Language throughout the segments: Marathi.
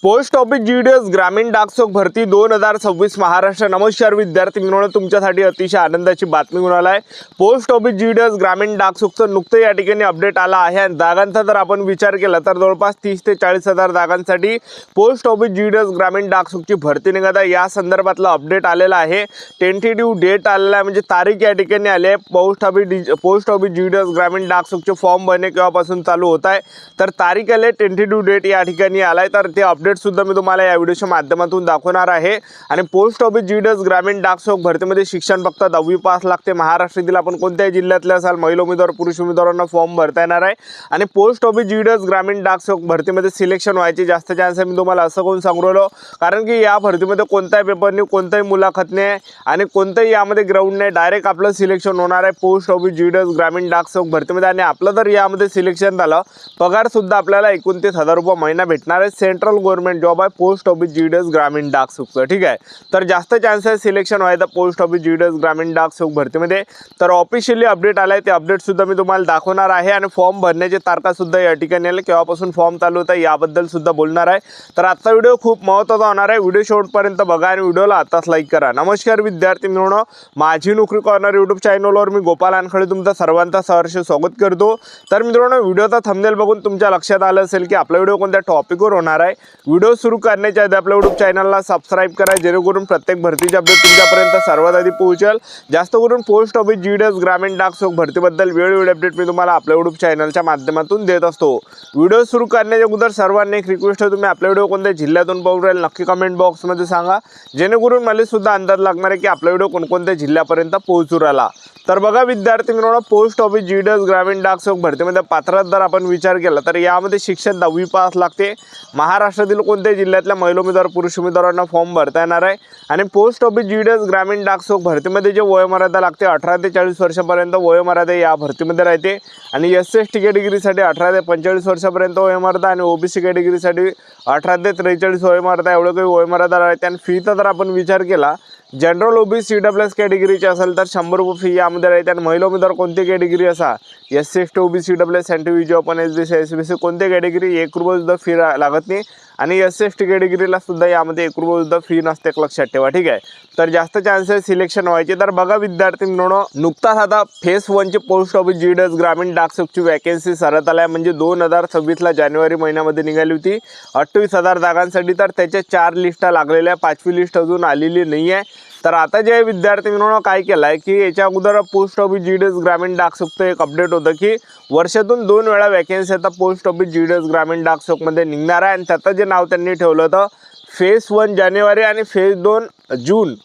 पोस्ट ऑफिस जीडीएस ग्रामीण डाकसेवक भरती 2026 महाराष्ट्र। नमस्कार विद्यार्थी मित्रांनो, तुमच्यासाठी अतिशय आनंदाची बातमी घेऊन आलाय। पोस्ट ऑफिस जीडीएस ग्रामीण डाकसेवकचं नुकतं या ठिकाणी अपडेट आला आहे आणि जागांचा जर आपण विचार केला तर जवळपास 30 ते 40 हजार जागांसाठी पोस्ट ऑफिस जीडीएस ग्रामीण डाकसेवकची भरती निघत आहे। या संदर्भातला अपडेट आलेला आहे। टेंटेटिव्ह डेट आलेला आहे, म्हणजे तारीख या ठिकाणी आली आहे। पोस्ट ऑफिस जीडीएस ग्रामीण डाकसेवकचे फॉर्म भरणे केव्हापासून चालू होत आहे तर तारीख आली, टेंटेटिव्ह डेट या ठिकाणी आलाय। तर ते अपडेट सुद्धा मी तुम्हाला या व्हिडिओच्या माध्यमातून दाखवणार आहे। आणि पोस्ट ऑफिस जीडीएस ग्रामीण डाकसेवक भरतीमध्ये शिक्षण फक्त 10वी पास लागते। महाराष्ट्रातील आपण कोणत्याही जिल्ह्यातले असाल, महिला उमेदवार पुरुष उमेदवारांना फॉर्म भरता येणार आहे। आणि पोस्ट ऑफिस जीडीएस ग्रामीण डाकसेवक भरतीमध्ये सिलेक्शन व्हायचे जास्त चान्स आहे। मी तुम्हाला असं कोण सांगू राहिलो, कारण की या भरतीमध्ये कोणताही पेपर नाही, कोणताही मुलाखत नाही आणि कोणताही यामध्ये ग्राउंड नाही, डायरेक्ट आपलं सिलेक्शन होणार आहे पोस्ट ऑफिस जीडीएस ग्रामीण डाकसेवक भरतीमध्ये। आणि आपलं जर यामध्ये सिलेक्शन झालं, पगार सुद्धा आपल्याला 29,000 रुपये महिना भेटणार आहे। सेंट्रल गव्हर्नमेंट जॉब आहे पोस्ट ऑफिस जीडीएस ग्रामीण डाकसेवकचं, ठीक आहे। तर जास्त चान्स आहे सिलेक्शन व्हायचं पोस्ट ऑफिस जीडीएस ग्रामीण डाकसेवक भरतीमध्ये। तर ऑफिशियली अपडेट आलाय, ते अपडेट सुद्धा मी तुम्हाला दाखवणार आहे। आणि फॉर्म भरण्याची तारखा सुद्धा या ठिकाणी आले, केव्हापासून फॉर्म चालू होता याबद्दल सुद्धा बोलणार आहे। तर आजचा व्हिडिओ खूप महत्त्वाचा होणार आहे, व्हिडिओ शेवटपर्यंत बघा आणि व्हिडिओला आताच लाईक करा। नमस्कार विद्यार्थी मित्रांनो, माझी नोकरी कॉर्नर यूट्यूब चॅनलवर मी गोपाल अनखळे तुमचं सर्वांचं सहर्ष स्वागत करतो। तर मित्रांनो, व्हिडिओचा थंबनेल बघून तुमच्या लक्षात आलं असेल की आपला व्हिडिओ कोणत्या टॉपिकवर होणार आहे। व्हिडिओ सुरू करण्याच्या आधी आपल्या यूट्यूब चॅनलला सबस्क्राइब करा, जेणेकरून प्रत्येक भरतीची अपडेट तुमच्यापर्यंत सर्वात आधी पोहोचेल। जास्त करून पोस्ट ऑफिस जीडीएस ग्रामीण डाकसेवक भरतीबद्दल वेळोवेळी अपडेट मी तुम्हाला आपल्या यूट्यूब चॅनलच्या माध्यमातून देत असतो। व्हिडिओ सुरू करण्याच्या अगोदर सर्वांनी एक रिक्वेस्ट आहे, तुम्ही आपला व्हिडिओ कोणत्या जिल्ह्यातून पाहून राहील नक्की कमेंट बॉक्समध्ये सांगा, जेणेकरून मला सुद्धा अंदाज लागणार आहे की आपला व्हिडिओ कोणकोणत्या जिल्ह्यापर्यंत पोहोचू राहिला। तर बघा विद्यार्थी मित्रांनो, पोस्ट ऑफिस जीडीएस ग्रामीण डाकसेवक भरतीमध्ये पात्रता जर आपण विचार केला तर यामध्ये शिक्षण 10वी पास लागते। महाराष्ट्रातील कोणत्याही जिल्ह्यातल्या महिला उमेदवार पुरुष उमेदवारांना फॉर्म भरता येणार आहे। आणि पोस्ट ऑफिस जीडीएस ग्रामीण डाकसेवक भरतीमध्ये जे वयोमर्यादा लागते 18 ते 40 वर्षापर्यंत वयोमर्यादा या भरतीमध्ये राहते। आणि SC/ST कॅटेगरीसाठी 18 ते 45 वर्षापर्यंत वयोमर्यादा आणि OBC कॅटेगरीसाठी 18 ते 43 वयोमर्यादा एवढं काही वयोमर्यादा राहते। आणि फीचा जर आपण विचार केला, जनरल OBC CWS कॅटेगरीचे असेल तर 100 रुपये फी यामध्ये राहते। आणि महिला उमेदवार कोणती कॅटेगरी असा SC/ST OBC CWS NTVG open SBC SBC कोणती कॅटेगरी 1 रुपये सुद्धा फी लागत नाही। आणि SC/ST कॅटेगरीला सुद्धा यामध्ये 1 रुपये सुद्धा फी नसते, लक्षात ठेवा, ठीक आहे। तर जास्त चान्सेस सिलेक्शन व्हायचे। तर बघा विद्यार्थी मित्रांनो, नुकताच आता फेस 1ची पोस्ट ऑफिस जीडीएस ग्रामीण डाकसेवकची वॅकेन्सी सरत आल्या, म्हणजे 2026ला जानेवारी महिन्यामध्ये निघाली होती 28,000 जागांसाठी। तर त्याच्या 4 लिस्टा लागलेल्या, 5वी लिस्ट अजून आलेली नाही आहे। तर आता जे विद्यार्थी मित्रांनो काय केलं आहे की याच्या अगोदर पोस्ट ऑफिस जीडीएस ग्रामीण डाकसेवकचं एक अपडेट होतं की वर्षातून 2 वेळा वॅकेन्सी आता पोस्ट ऑफिस जीडीएस ग्रामीण डाकसेवकमध्ये निघणार आहे। आणि त्याचं जे नाव त्यांनी ठेवलं होतं फेस 1 जानेवारी आणि फेस 2 जून।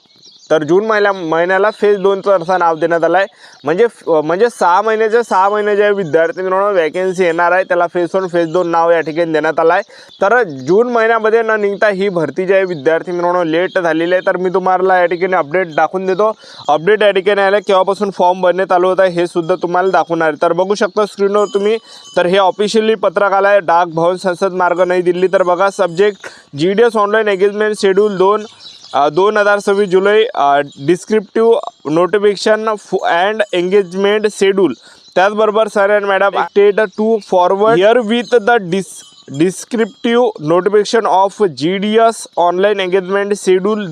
तर जून महिन्याला फेज 2चं असं नाव देण्यात आलं आहे। म्हणजे 6 महिन्याच्या विद्यार्थी मित्रांनो वॅकेन्सी येणार आहे, त्याला फेज 1 फेज 2 नाव या ठिकाणी देण्यात आलं आहे। तर जून महिन्यामध्ये न निघता ही भरती जी आहे विद्यार्थी मित्रांनो लेट झालेली आहे। तर मी तुम्हाला या ठिकाणी अपडेट दाखवून देतो। अपडेट या ठिकाणी आलं, केव्हापासून फॉर्म भरणे चालू होत आहे हे सुद्धा तुम्हाला दाखवणार आहे। तर बघू शकता स्क्रीनवर तुम्ही, तर हे ऑफिशियली पत्रक आलं आहे, डाक भवन संसद मार्ग नई दिल्ली। तर बघा subject GDS online engagement schedule 2026 जुलै descriptive notification and engagement schedule. त्याचबरोबर sir and madam state to forward here with the descriptive notification of GDS online engagement schedule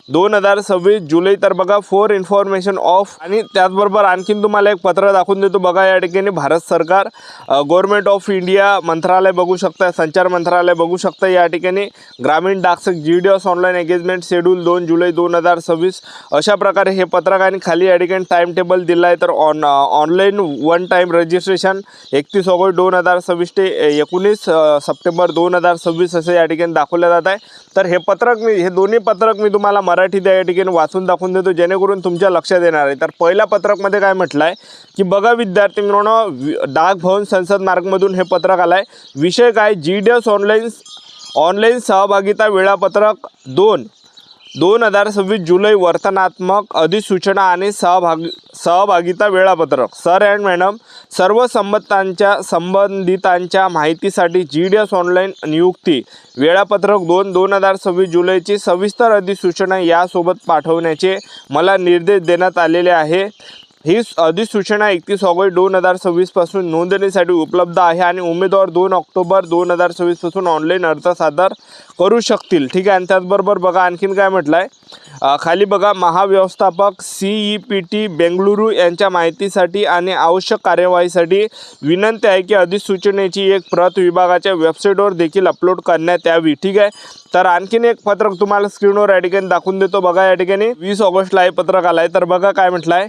2026 जुलै। तर बघा फॉर इन्फॉर्मेशन ऑफ, आणि त्याचबरोबर आणखीन तुम्हाला एक पत्र दाखवून देतो। बघा या ठिकाणी भारत सरकार गव्हर्नमेंट ऑफ इंडिया मंत्रालय बघू शकता, संचार मंत्रालय बघू शकता, या ठिकाणी ग्रामीण डाकसेवक जीडीएस ऑनलाईन एंगेजमेंट शेड्यूल 2 जुलै 2026 अशा प्रकारे हे पत्रक। आणि खाली या ठिकाणी टाइम टेबल दिला आहे। तर ऑनलाईन 1 टाइम रजिस्ट्रेशन 31 ऑगस्ट 2026 ते 19 सप्टेंबर 2026 असे या ठिकाणी दाखवले जात आहे। तर हे दोन्ही पत्रक मी तुम्हाला मराठीत या ठिकाणी वाचून दाखवून देतो, जेणेकरून तुमच्या लक्षात येणार आहे। तर पहिल्या पत्रकमध्ये काय म्हटलं आहे की बघा विद्यार्थी मित्रांनो, डाक भवन संसद मार्गमधून हे पत्रक आलं आहे। विषय काय, जीडीएस ऑनलाईन सहभागिता वेळापत्रक 2026 जुलै वर्तनात्मक अधिसूचना आणि सहभागिता वेळापत्रक। सर अँड मॅडम, सर्व संबंधितांच्या माहितीसाठी जीडीएस ऑनलाईन नियुक्ती वेळापत्रक 2026 जुलैची सविस्तर अधिसूचना यासोबत पाठवण्याचे मला निर्देश देण्यात आलेले आहे। ही अधिसूचना 31 ऑगस्ट 2026 पासून नोंदणीसाठी उपलब्ध आहे आणि उमेदवार 2 ऑक्टोबर 2026 पासून ऑनलाईन अर्ज सादर करू शकतील. ठीक आहे. आणि त्याचबरोबर बघा आणखीन काय म्हटलं आहे, खाली बघा, महाव्यवस्थापक CEPT बेंगळुरू यांच्या माहितीसाठी आणि आवश्यक कार्यवाहीसाठी विनंती आहे की अधिसूचनेची एक प्रत विभागाच्या वेबसाईटवर देखील अपलोड करण्यात यावी. ठीक आहे. तर आणखीन एक पत्रक तुम्हाला स्क्रीनवर या ठिकाणी दाखवून देतो. बघा या ठिकाणी 20 ऑगस्टला हे पत्रक आलं आहे. तर बघा काय म्हटलं आहे,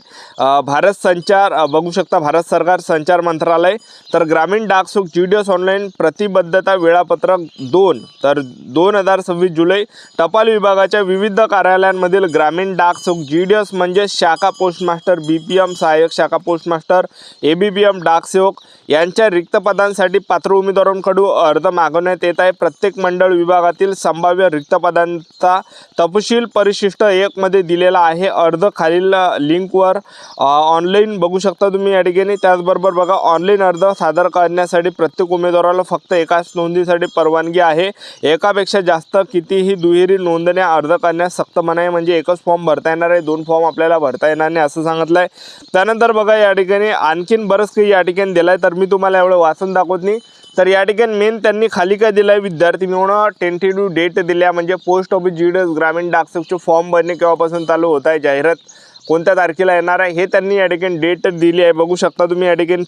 भारत संचार, बघू शकता भारत सरकार संचार मंत्रालय, तर ग्रामीण डाकसुख GDS ऑनलाईन प्रतिबद्धता वेळापत्रक 2, तर 2026 जुलै, टपाल विभागाच्या विविध कार्यालयांमधील ग्रामीण डाकसुख GDS म्हणजे शाखा पोस्टमास्टर, BPM सहाय्यक शाखा पोस्टमास्टर, ABPM डाकसेवक यांच्या रिक्त पदांसाठी पात्र उमेदवारांकडून अर्ज मागवण्यात येत आहे. प्रत्येक मंडळ विभागातील संभाव्य रिक्त पदांचा तपशील परिशिष्ट 1 मध्ये दिलेला आहे. अर्ज खालील लिंकवर ऑनलाईन बघू शकता तुम्ही या ठिकाणी. त्याचबरोबर बघा, ऑनलाईन अर्ज सादर करण्यासाठी प्रत्येक उमेदवाराला फक्त एकाच नोंदीसाठी परवानगी आहे. एकापेक्षा जास्त कितीही दुहेरी नोंदण्या अर्ज करण्यास सक्त मनाई, म्हणजे एकच फॉर्म भरता येणार आहे, 2 फॉर्म आपल्याला भरता येणार नाही असं सांगितलं आहे. त्यानंतर बघा या ठिकाणी आणखीन बरंच काही या ठिकाणी दिलं आहे, तर मी तुम्हाला एवढं वाचून दाखवत नाही. तर या ठिकाणी मेन त्यांनी खाली काय दिलं आहे, विद्यार्थी मिळवणं टेंटेटिव्ह डेट दिल्या, म्हणजे पोस्ट ऑफिस GDS ग्रामीण डाकसुखचे फॉर्म भरणे केव्हापासून चालू होत आहे, जाहिरात कोणत्या तारखेला येणार आहे हे त्यांनी या ठिकाणी डेट दिली आहे. बघू शकता तुम्ही या ठिकाणी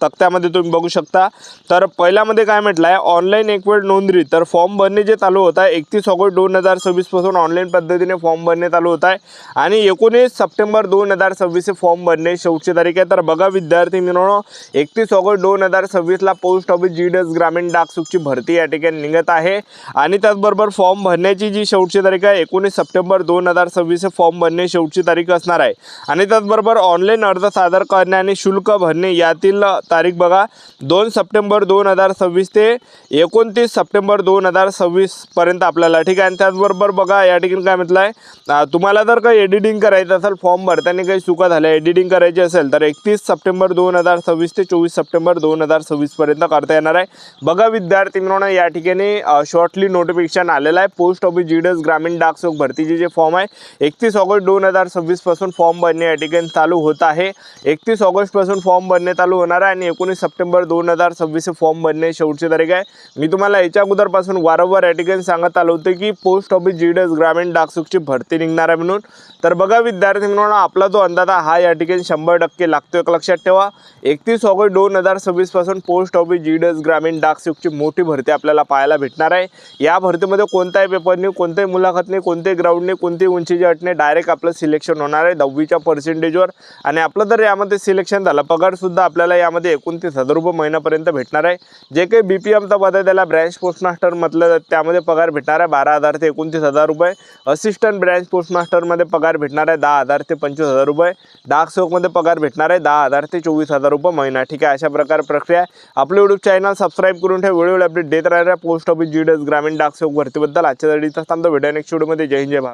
तक्त्यामध्ये तुम्ही बघू शकता. तर पहिल्यामध्ये काय म्हटलं आहे, ऑनलाईन एक वेळ नोंदणी, तर फॉर्म भरणे जे चालू होत आहे 31 ऑगस्ट 2026 पासून ऑनलाईन पद्धतीने फॉर्म भरणे चालू होत आहे आणि 19 सप्टेंबर 2026 फॉर्म भरणे शेवटची तारीख आहे. तर बघा विद्यार्थी मित्रांनो, 31 ऑगस्ट 2026ला पोस्ट ऑफिस GDS ग्रामीण डाकसुखची भरती या ठिकाणी निघत आहे आणि त्याचबरोबर फॉर्म भरण्याची जी शेवटची तारीख आहे 19 सप्टेंबर 2026 फॉर्म भरणे शेवटची तारीख असणार आहे. आणि त्याचबरोबर ऑनलाईन अर्ज सादर करणे आणि शुल्क भरणे यातील तारीख बघा 2 सप्टेंबर 2026 ते 29 सप्टेंबर 2026 पर्यंत आपल्याला. ठीक आहे. आणि त्याचबरोबर बघा या ठिकाणी काय म्हटलं आहे, तुम्हाला जर काही एडिटिंग करायचं असेल, फॉर्म भरताना काही चुका झाल्या, एडिटिंग करायची असेल तर 31 सप्टेंबर 2026 ते 24 सप्टेंबर 2026 पर्यंत करता येणार आहे. बघा विद्यार्थी मित्रांनो, या ठिकाणी शॉर्टली नोटिफिकेशन आलेलं आहे. पोस्ट ऑफिस GDS ग्रामीण डाकसुख भरतीचे जे फॉर्म आहे 31 ऑगस्ट 2026 पासून फॉर्म भरणे या ठिकाणी चालू होत आहे. 31 ऑगस्ट पासून फॉर्म भरणे चालू होणार आहे आणि 19 सप्टेंबर 2026 फॉर्म भरणे शेवटची तारीख आहे. मी तुम्हाला याच्या अगोदरपासून वारंवार या ठिकाणी सांगत आलो होतो की पोस्ट ऑफिस GDS ग्रामीण डाकसुखची भरती निघणार आहे म्हणून. तर बघा विद्यार्थी मित्रांनो, आपला जो अंदाज हा या ठिकाणी 100% लागतो. एक लक्षात ठेवा, 31 ऑगस्ट 2026 पासून पोस्ट ऑफिस GDS ग्रामीण डाकसुखची मोठी भरती आपल्याला पाहायला भेटणार आहे. या भरतीमध्ये कोणताही पेपर नाही, कोणत्याही मुलाखत नाही, कोणतेही ग्राउंड नाही, कोणतेही उंचीची अट नाही, डायरेक्ट आपलं सिलेक्शन होणार आहे 10वीच्या पर्सेंटेजवर. आणि आपलं जर यामध्ये सिलेक्शन झालं, पगारसुद्धा आपल्याला यामध्ये 29,000 रुपये महिन्यापर्यंत भेटणार आहे. जे काही BPMचा पद आहे त्याला ब्रँच पोस्टमास्टर म्हटलं, त्यामध्ये पगार भेटणार आहे 12,000 ते 29,000 रुपये. असिस्टंट ब्रँच पोस्टमास्टरमध्ये पगार भेटणार आहे 10,000 ते 25,000 रुपये. डाकसेवकमध्ये पगार भेटणार आहे 10,000 ते 24,000 रुपये महिना. ठीक आहे. अशा प्रकारे प्रक्रिया. आपलं YouTube चॅनल सबस्क्राईब करून ठेवा, वेळोवेळी अपडेट देत राहणार पोस्ट ऑफिस GDS ग्रामीण डाकसेवक भरतीबद्दल. आजच्या साठी थांबतो, भेटूया नेक्स्ट व्हिडिओमध्ये. जय हिंद, जय भारत.